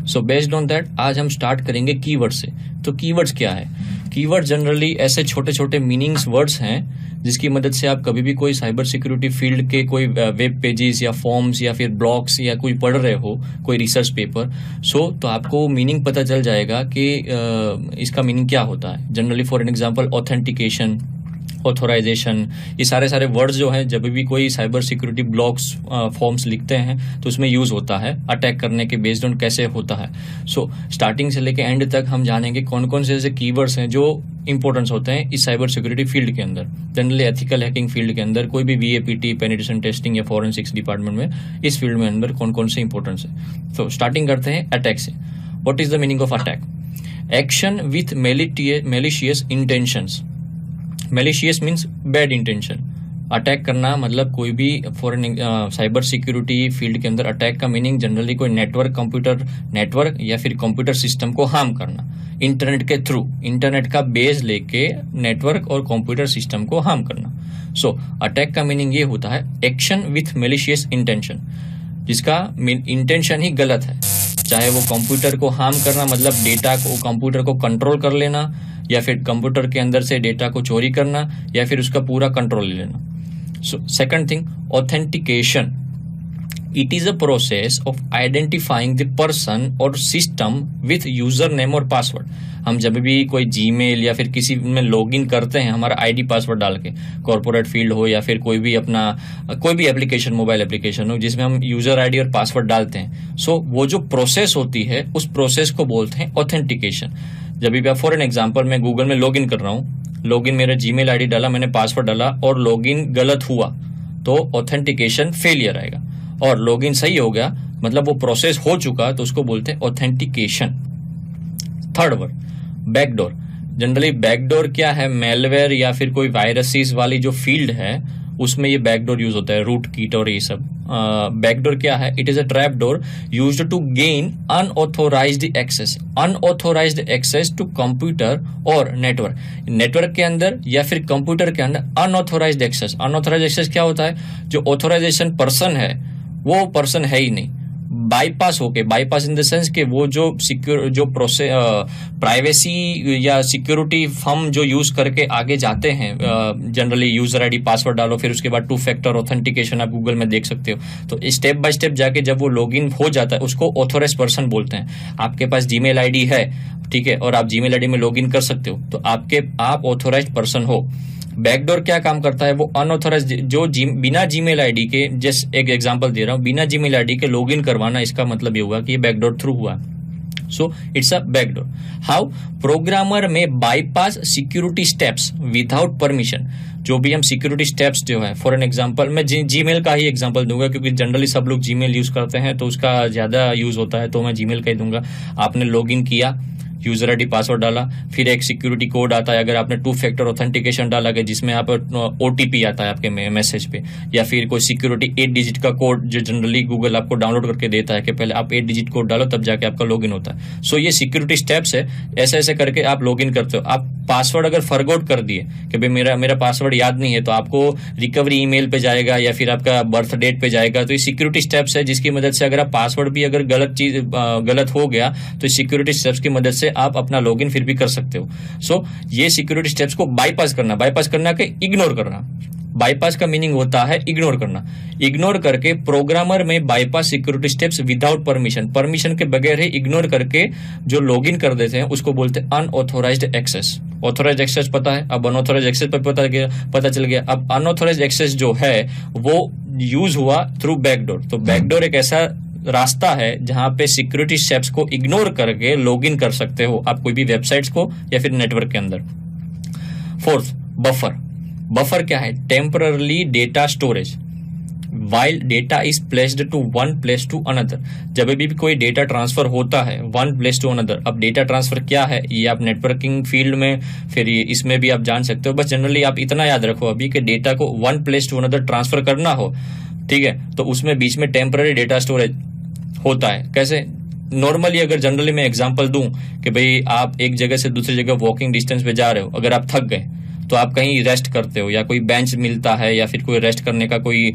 So based on that आज हम start करेंगे कीवर्ड से। तो कीवर्ड्स क्या है? कीवर्ड जनरली ऐसे छोटे छोटे मीनिंग्स वर्ड्स हैं जिसकी मदद से आप कभी भी कोई साइबर सिक्योरिटी फील्ड के कोई वेब पेजेस या फॉर्म्स या फिर ब्लॉग्स या कोई पढ़ रहे हो, कोई रिसर्च पेपर, तो आपको मीनिंग पता चल जाएगा कि इसका मीनिंग क्या होता है। Generally for an example authentication, authorization, ये सारे वर्ड्स जो हैं जब भी कोई साइबर सिक्योरिटी ब्लॉग्स फॉर्म्स लिखते हैं तो उसमें यूज होता है अटैक करने के बेस्ड ऑन कैसे होता है। सो स्टार्टिंग से लेके एंड तक हम जानेंगे कौन कौन से ऐसे कीवर्ड्स हैं जो इंपॉर्टेंस होते हैं इस साइबर सिक्योरिटी फील्ड के अंदर। जनरली एथिकल हैकिंग फील्ड के अंदर कोई भी VAPT, पेनिट्रेशन टेस्टिंग या फॉरेंसिक्स डिपार्टमेंट में इस फील्ड में अंदर कौन कौन से इंपॉर्टेंस है। तो स्टार्टिंग करते हैं अटैक से। What is the meaning of attack? Action with malicious intentions. Malicious means bad intention. Attack करना मतलब कोई भी फॉरेन साइबर सिक्योरिटी फील्ड के अंदर अटैक का मीनिंग जनरली कोई कंप्यूटर नेटवर्क या फिर कंप्यूटर सिस्टम को हार्म करना इंटरनेट के थ्रू, इंटरनेट का बेस लेके नेटवर्क और कंप्यूटर सिस्टम को हार्म करना। सो अटैक का मीनिंग ये होता है एक्शन विथ मेलिशियस इंटेंशन, जिसका इंटेंशन ही गलत है। चाहे वो कंप्यूटर को हार्म करना मतलब डेटा को, कंप्यूटर को कंट्रोल कर लेना, या फिर कंप्यूटर के अंदर से डेटा को चोरी करना, या फिर उसका पूरा कंट्रोल ले लेना। So second thing, authentication. It is a process of identifying the person और सिस्टम विथ यूजर नेम और पासवर्ड। हम जब भी कोई जीमेल या फिर किसी में लॉगिन करते हैं हमारा आईडी पासवर्ड डाल के, कॉर्पोरेट फील्ड हो या फिर कोई भी एप्लीकेशन, मोबाइल एप्लीकेशन हो जिसमें हम यूजर आईडी और पासवर्ड डालते हैं, सो वो जो प्रोसेस होती है उस प्रोसेस को बोलते हैं ऑथेंटिकेशन। जब भी फॉर एन एग्जांपल मैं गूगल में लॉगिन कर रहा हूँ, लॉगिन मेरा जीमेल आईडी डाला, मैंने पासवर्ड डाला और लॉगिन गलत हुआ तो ऑथेंटिकेशन फेलियर आएगा, और लॉगिन सही हो गया मतलब वो प्रोसेस हो चुका तो उसको बोलते हैं authentication. Third word, backdoor. Generally backdoor क्या है? मेलवेयर या फिर कोई वायरसेस वाली जो फील्ड है उसमें ये बैकडोर यूज होता है, रूट किट और ये सब। बैकडोर क्या है? It is a trap door used to gain unauthorized access, unauthorized access to computer और नेटवर्क के अंदर या फिर कंप्यूटर के अंदर अनऑथोराइज्ड एक्सेस। अनऑथोराइज्ड एक्सेस क्या होता है? जो ऑथोराइजेशन पर्सन है वो पर्सन है ही नहीं, बाईपास होके, बाईपास इन द सेंस कि वो जो प्रोसेस प्राइवेसी या सिक्योरिटी फर्म जो यूज करके आगे जाते हैं, जनरली यूजर आईडी पासवर्ड डालो, फिर उसके बाद 2 फैक्टर ऑथेंटिकेशन आप गूगल में देख सकते हो। तो स्टेप बाय स्टेप जाके जब वो लॉगिन हो जाता है उसको ऑथोराइज पर्सन बोलते हैं। आपके पास जीमेल आईडी है, ठीक है, और आप जीमेल आईडी में लॉगिन कर सकते हो तो आप ऑथोराइज पर्सन हो। बैकडोर क्या काम करता है? वो अनऑथोराइज जो बिना जीमेल आईडी के, जस्ट एक एग्जांपल दे रहा हूं, बिना जीमेल आईडी के लॉगिन करवाना, इसका मतलब ये हुआ कि ये बैकडोर थ्रू हुआ। So it's a backdoor. How? Programmer में bypass security steps without permission. जो भी हम सिक्योरिटी स्टेप्स जो है, फॉर एन एग्जांपल मैं जीमेल का ही एग्जांपल दूंगा क्योंकि जनरली सब लोग जीमेल यूज करते हैं तो उसका ज्यादा यूज होता है, तो मैं जीमेल का ही दूंगा। आपने लॉगिन किया, यूजर आईडी पासवर्ड डाला, फिर एक सिक्योरिटी कोड आता है। अगर आपने 2 फैक्टर ऑथेंटिकेशन डाला गया जिसमें आप OTP आता है आपके मैसेज पे, या फिर कोई सिक्योरिटी 8 डिजिट का कोड जो जनरली गूगल आपको डाउनलोड करके देता है कि पहले आप 8 डिजिट कोड डालो तब जाके आपका लॉगिन होता है। सो ये सिक्योरिटी स्टेप्स है, ऐसे ऐसे करके आप लॉगिन करते हो। आप पासवर्ड अगर फॉरगॉट कर दिए कि भाई मेरा पासवर्ड याद नहीं है, तो आपको रिकवरी ईमेल पे जाएगा या फिर आपका बर्थ डेट पे जाएगा। तो ये सिक्योरिटी स्टेप्स है जिसकी मदद से अगर आप पासवर्ड भी अगर गलत हो गया तो सिक्योरिटी स्टेप्स की मदद से आप अपना लॉगिन फिर भी कर सकते हो। सो ये सिक्योरिटी स्टेप्स को बाईपास करना के इग्नोर करना। बाईपास का मीनिंग होता है इग्नोर करना। इग्नोर करके प्रोग्रामर में bypass security steps without permission के बगैर ही इग्नोर करके जो लॉगिन कर देते हैं उसको बोलते हैं अनऑथोराइज्ड एक्सेस। ऑथोराइज्ड एक्सेस पता है, अब अनऑथोराइज्ड एक्सेस पर पता चल गया। अब अनऑथोराइज्ड एक्सेस जो है वो यूज हुआ थ्रू बैकडोर। तो बैकडोर एक ऐसा रास्ता है जहां पे सिक्योरिटी स्टेप्स को इग्नोर करके लॉगिन कर सकते हो आप कोई भी वेबसाइट्स को या फिर नेटवर्क के अंदर। फोर्थ, बफर क्या है? Temporary data storage while data is placed to one place to another। जब भी कोई डेटा ट्रांसफर होता है one place to another। अब डेटा ट्रांसफर क्या है ये आप नेटवर्किंग फील्ड में फिर इसमें भी आप जान सकते हो। बस जनरली आप इतना याद रखो अभी कि डेटा को one place to another transfer करना हो, ठीक है, तो उसमें बीच में टेम्पररी डेटा स्टोरेज होता है। कैसे? नॉर्मली अगर जनरली मैं एग्जांपल दूं कि भाई आप एक जगह से दूसरी जगह वॉकिंग डिस्टेंस पे जा रहे हो, अगर आप थक गए तो आप कहीं रेस्ट करते हो या कोई बेंच मिलता है या फिर कोई रेस्ट करने का कोई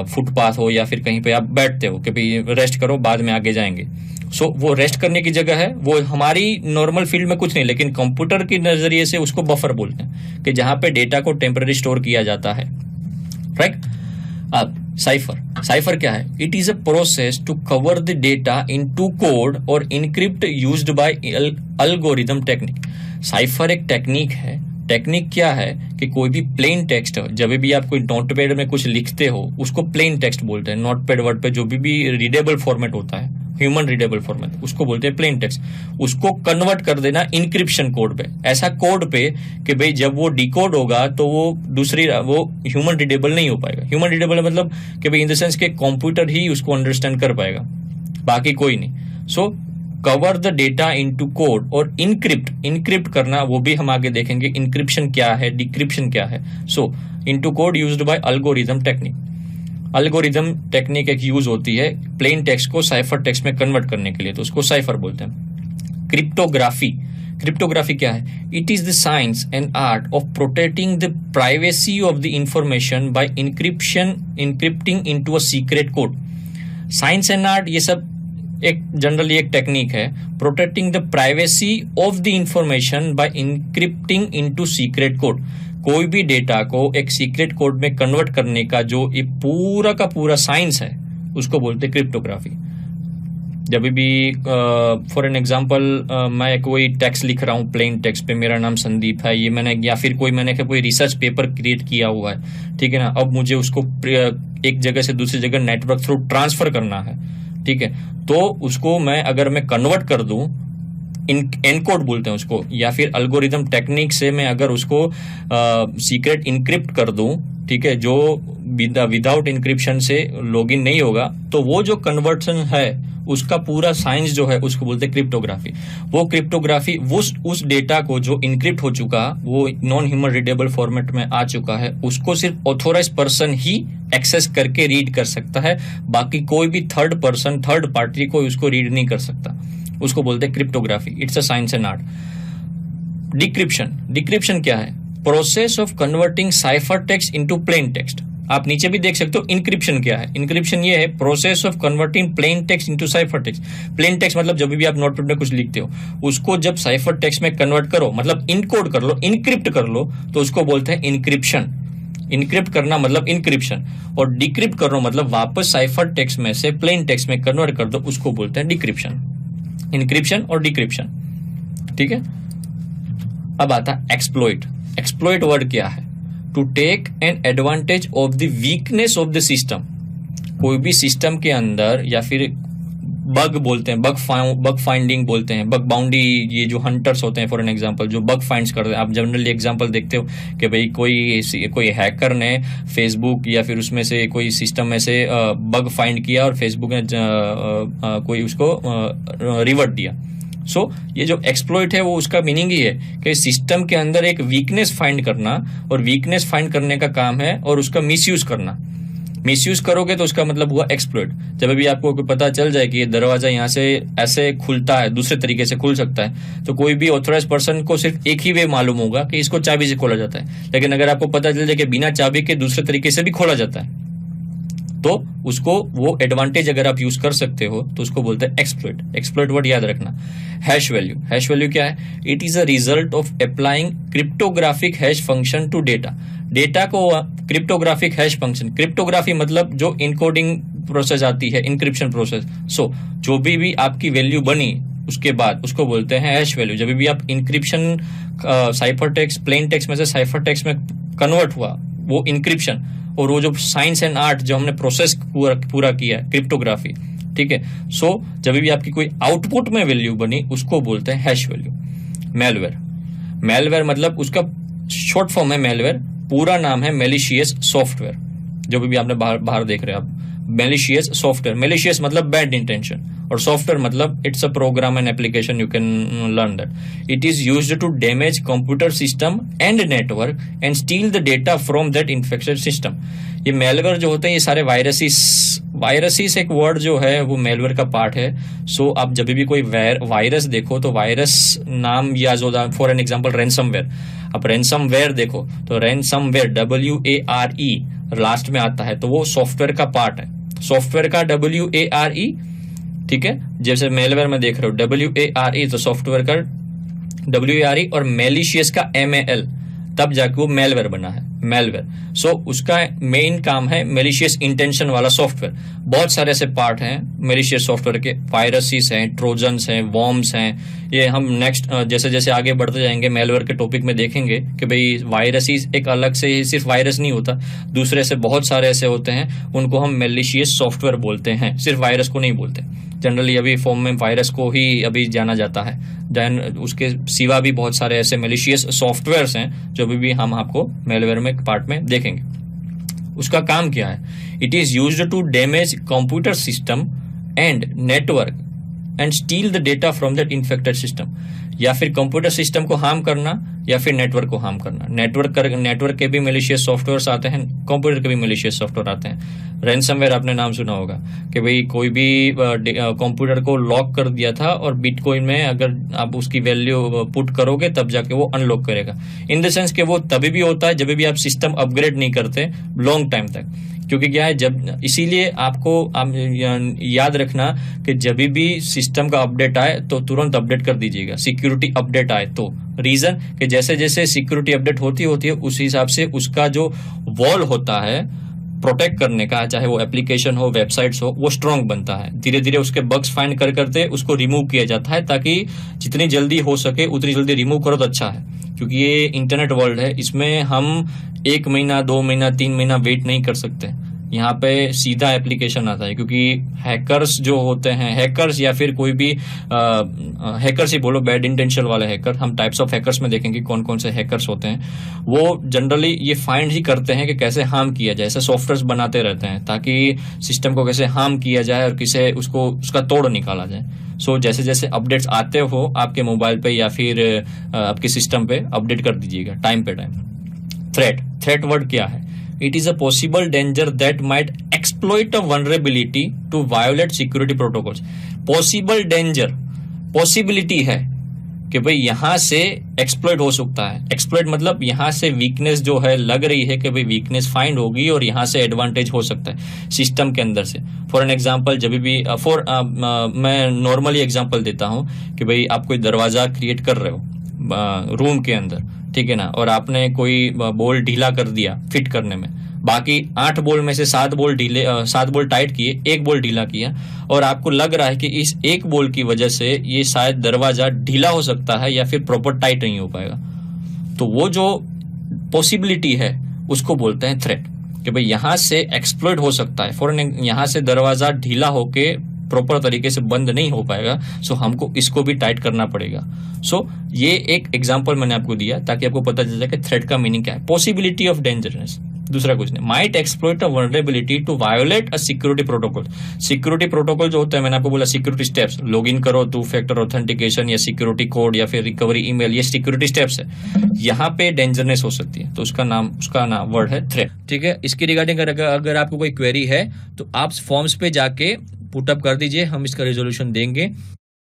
फुटपाथ हो या फिर कहीं पे आप बैठते हो कि भाई रेस्ट करो बाद में आगे जाएंगे। सो वो रेस्ट करने की जगह है, वो हमारी नॉर्मल फील्ड में कुछ नहीं, लेकिन कंप्यूटर के नजरिए से उसको बफर बोलते हैं कि जहां पे डेटा को टेम्पररी स्टोर किया जाता है, राइट। अब साइफर क्या है? It is a process to cover the data into code और encrypt used by algorithm technique. Cipher एक टेक्निक है। टेक्निक क्या है कि कोई भी प्लेन टेक्स्ट, जब भी आप कोई नोटपैड में कुछ लिखते हो उसको प्लेन टेक्स्ट बोलते हैं। नोटपैड वर्ड पे जो भी रीडेबल फॉर्मेट होता है, ह्यूमन रीडेबल फॉर्मेट, उसको बोलते हैं प्लेन टेक्स्ट। उसको कन्वर्ट कर देना इंक्रिप्शन कोड पे, ऐसा कोड पे कि भाई जब वो डिकोड होगा तो वो ह्यूमन रीडेबल नहीं हो पाएगा। ह्यूमन रीडेबल मतलब कि भाई इन द सेंस के कंप्यूटर ही उसको अंडरस्टैंड कर पाएगा, बाकी कोई नहीं। सो cover the data into code और इनक्रिप्ट करना, वो भी हम आगे देखेंगे इनक्रिप्शन क्या है, डिक्रिप्शन क्या है। सो into code used by algorithm technique. Algorithm technique एक यूज होती है प्लेन टेक्स्ट को साइफर टेक्स्ट में कन्वर्ट करने के लिए, तो उसको साइफर बोलते हैं। क्रिप्टोग्राफी क्या है? It is the science and art of protecting the privacy of the information bye encrypting into a secret code. Science and art ये सब एक जनरली एक टेक्निक है, protecting the privacy of the information bye encrypting into secret code. कोई भी data को एक secret code में कन्वर्ट करने का जो ये पूरा का पूरा साइंस है उसको बोलते हैं क्रिप्टोग्राफी। जब भी फॉर एन एग्जांपल मैं कोई टेक्स्ट लिख रहा हूँ प्लेन टेक्स्ट पे, मेरा नाम संदीप है, ये मैंने या फिर मैंने कोई रिसर्च पेपर क्रिएट किया हुआ है, ठीक है ना। अब मुझे उसको एक जगह से दूसरी जगह नेटवर्क थ्रू ट्रांसफर करना है, ठीक है। तो उसको अगर मैं कन्वर्ट कर दूं, एनकोड बोलते हैं उसको, या फिर एल्गोरिथम टेक्निक से मैं अगर उसको सीक्रेट इनक्रिप्ट कर दूं, ठीक है, जो विदाउट इनक्रिप्शन से लॉगिन नहीं होगा, तो वो जो कन्वर्शन है उसका पूरा साइंस जो है उसको बोलते हैं क्रिप्टोग्राफी। वो क्रिप्टोग्राफी उस डेटा को जो इनक्रिप्ट हो चुका, वो नॉन ह्यूमन रीडेबल फॉर्मेट में आ चुका है, उसको सिर्फ ऑथोराइज पर्सन ही एक्सेस करके रीड कर सकता है, बाकी कोई भी थर्ड पार्टी कोई उसको रीड नहीं कर सकता। उसको बोलते हैं cryptography. It's a science and art. Decryption क्या है? Process of converting cipher text into plain text. आप नीचे भी देख सकते हो इनक्रिप्शन क्या है। इनक्रिप्शन ये है process of converting plain text into cipher text. Plain text मतलब जब भी आप नोटपैड में कुछ लिखते हो उसको जब साइफर टेक्स्ट में कन्वर्ट करो, मतलब इनकोड कर लो, इनक्रिप्ट कर लो, तो उसको बोलते हैं इनक्रिप्शन। इनक्रिप्ट करना मतलब इनक्रिप्शन, और डिक्रिप्ट करो मतलब वापस साइफर टेक्स्ट में से प्लेन टेक्स्ट में कन्वर्ट कर दो, उसको बोलते हैं डिक्रिप्शन। इनक्रिप्शन और डिक्रिप्शन, ठीक है। अब आता है एक्सप्लॉइट। एक्सप्लॉइट वर्ड क्या है? To take an advantage of the weakness of the system. कोई भी सिस्टम के अंदर, या फिर बग बोलते हैं, बग फाइंडिंग बोलते हैं, बग बाउंडी, ये जो हंटर्स होते हैं फॉर एन एग्जांपल, जो बग फाइंड्स करते हैं। आप जनरली एग्जांपल देखते हो कि भाई कोई हैकर ने फेसबुक या फिर उसमें से कोई सिस्टम में से बग फाइंड किया और फेसबुक ने कोई उसको रिवर्ट दिया। सो ये जो एक्सप्लॉइट है वो उसका मीनिंग ही है कि सिस्टम के अंदर एक वीकनेस फाइंड करना, और वीकनेस फाइंड करने का काम है और उसका मिसयूज करना। मिसयूज करोगे तो उसका मतलब हुआ एक्सप्लॉइट। जब भी आपको पता चल जाए कि ये दरवाजा यहाँ से ऐसे खुलता है, दूसरे तरीके से खुल सकता है, तो कोई भी ऑथोराइज पर्सन को सिर्फ एक ही वे मालूम होगा कि इसको चाबी से खोला जाता है। लेकिन अगर आपको पता चल जाए कि बिना चाबी के दूसरे तरीके से भी खोला जाता है, तो उसको वो एडवांटेज अगर आप यूज कर सकते हो तो उसको बोलते हैं एक्सप्लॉइट। एक्सप्लॉइट वर्ड याद रखना। हैश वैल्यू क्या है? It is a result of applying cryptographic hash function to data को क्रिप्टोग्राफिक हैश फंक्शन। क्रिप्टोग्राफी मतलब जो इनकोडिंग प्रोसेस आती है, इनक्रिप्शन प्रोसेस। सो जो भी आपकी वैल्यू बनी उसके बाद उसको बोलते हैं हैश वैल्यू। जब भी आप encryption cipher text, plain text में से साइफर टेक्स्ट में कन्वर्ट हुआ, वो इनक्रिप्शन, और वो जो साइंस एंड आर्ट जो हमने प्रोसेस पूरा किया क्रिप्टोग्राफी, ठीक है। सो जब भी आपकी कोई आउटपुट में वैल्यू बनी उसको बोलते हैं हैश वैल्यू। मेलवेयर मतलब उसका शॉर्ट फॉर्म है मेलवेयर, पूरा नाम है मैलिशियस सॉफ्टवेयर। जो भी आपने बाहर देख रहे हैं आप, मैलिशियस सॉफ्टवेयर। मैलिशियस मतलब बैड इंटेंशन, और सॉफ्टवेयर मतलब it's a program and application, you can learn that. It is used to damage computer system and network and steal the data from that infected system. ये malware जो होते हैं ये सारे viruses एक word जो है वो मेलवेयर का पार्ट है। सो आप जब भी कोई वायरस देखो तो वायरस नाम याद होता है। For an example ransomware. आप रैंसमवेयर देखो तो रैंसमवेयर WARE लास्ट में आता है, तो वो सॉफ्टवेयर का पार्ट है। सॉफ्टवेयर का WARE ठीक है, जैसे मेलवेयर में देख रहे हो WARE, तो सॉफ्टवेयर का WARE और मेलिशियस का MAL, तब जाके वो मेलवेयर बना है, मेलवेयर। सो उसका मेन काम है मेलिशियस इंटेंशन वाला सॉफ्टवेयर। बहुत सारे ऐसे पार्ट हैं मेलिशियस सॉफ्टवेयर के, वायरसेस हैं, ट्रोजन्स हैं, वॉर्म्स हैं। ये हम नेक्स्ट जैसे जैसे आगे बढ़ते जाएंगे मेलवेयर के टॉपिक में देखेंगे कि भाई वायरसेस एक अलग से सिर्फ वायरस नहीं होता, दूसरे से बहुत सारे ऐसे होते हैं, उनको हम मेलिशियस सॉफ्टवेयर बोलते हैं, सिर्फ वायरस को नहीं बोलते। जनरली अभी फॉर्म में वायरस को ही अभी जाना जाता है, देन उसके सिवा भी बहुत सारे ऐसे मेलिशियस सॉफ्टवेयर्स हैं जो भी हम आपको मेलवेयर में पार्ट में देखेंगे। उसका काम क्या है? It is used to damage computer system and network and steal the data from that infected system. या फिर कंप्यूटर सिस्टम को हार्म करना या फिर नेटवर्क को हार्म करना। नेटवर्क के भी मेलिशियस सॉफ्टवेयर्स आते हैं, कंप्यूटर के भी मेलिशियस सॉफ्टवेयर आते हैं। रैनसमवेयर आपने नाम सुना होगा कि भाई कोई भी कंप्यूटर को लॉक कर दिया था और बिटकॉइन में अगर आप उसकी वैल्यू पुट करोगे तब जाके वो अनलॉक करेगा। इन द सेंस कि वो तभी भी होता है जब भी आप सिस्टम अपग्रेड नहीं करते लॉन्ग टाइम तक, क्योंकि क्या है जब, इसीलिए आपको याद रखना कि जब भी सिस्टम का अपडेट आए तो तुरंत अपडेट कर दीजिएगा, सिक्योरिटी अपडेट आए तो। रीजन कि जैसे जैसे सिक्योरिटी अपडेट होती है उस हिसाब से उसका जो वॉल होता है प्रोटेक्ट करने का, चाहे वो एप्लीकेशन हो, वेबसाइट्स हो, वो स्ट्रांग बनता है। धीरे धीरे उसके बग्स फाइंड करते उसको रिमूव किया जाता है, ताकि जितनी जल्दी हो सके उतनी जल्दी रिमूव करो तो अच्छा है। क्योंकि ये इंटरनेट वर्ल्ड है, इसमें हम 1 महीना 2 महीना 3 महीना वेट नहीं कर सकते। यहाँ पे सीधा एप्लीकेशन आता है, क्योंकि हैकर्स जो होते हैं, हैकर्स या फिर कोई भी हैकर्स ही बोलो, बैड इंटेंशन वाले हैकर, हम टाइप्स ऑफ हैकर्स में देखेंगे कौन कौन से हैकर्स होते हैं। वो जनरली ये फाइंड ही करते हैं कि कैसे हार्म किया जाए, ऐसे सॉफ्टवेयर बनाते रहते हैं ताकि सिस्टम को कैसे हार्म किया जाए और किसे उसका तोड़ निकाला जाए। सो जैसे जैसे अपडेट्स आते हो आपके मोबाइल पे या फिर आपके सिस्टम पे, अपडेट कर दीजिएगा टाइम पे टाइम। थ्रेट वर्ड क्या है? It is a possible danger that might exploit a vulnerability to violate security protocols. Possible danger, possibility है कि भाई यहां से एक्सप्लॉइट हो सकता है। एक्सप्लॉइट मतलब यहां से वीकनेस जो है लग रही है कि भाई वीकनेस फाइंड होगी और यहां से एडवांटेज हो सकता है सिस्टम के अंदर से। फॉर एन एग्जांपल, जब भी मैं नॉर्मली एग्जांपल देता हूं कि भाई आप कोई दरवाजा क्रिएट कर रहे हो रूम के अंदर, ठीक है ना, और आपने कोई बोल ढीला कर दिया फिट करने में, बाकी 8 बोल में से 7 बोल टाइट किए, 1 बोल ढीला किया, और आपको लग रहा है कि इस 1 बोल की वजह से ये शायद दरवाजा ढीला हो सकता है या फिर प्रॉपर टाइट नहीं हो पाएगा, तो वो जो पॉसिबिलिटी है उसको बोलते हैं थ्रेट, कि भाई यहां से एक्सप्लॉइट हो सकता है। फॉर यहां से दरवाजा ढीला होके प्रॉपर तरीके से बंद नहीं हो पाएगा, सो हमको इसको भी टाइट करना पड़ेगा। सो ये एक एग्जांपल मैंने आपको दिया ताकि आपको पता चल जाए कि थ्रेट का मीनिंग क्या है। पॉसिबिलिटी ऑफ डेंजरनेस, दूसरा कुछ नहीं। Might exploit a vulnerability to violate a security protocol. Security protocol जो होता है, मैंने आपको बोला सिक्योरिटी स्टेप्स, लॉगिन करो, 2 फैक्टर ऑथेंटिकेशन या सिक्योरिटी कोड या फिर रिकवरी ईमेल, ये सिक्योरिटी स्टेप्स है। यहाँ पे डेंजरनेस हो सकती है, तो उसका नाम वर्ड है थ्रेट। ठीक है, इसकी रिगार्डिंग अगर आपको कोई क्वेरी है तो आप फॉर्म्स पे जाके पुटअप कर दीजिए, हम इसका रिजोल्यूशन देंगे।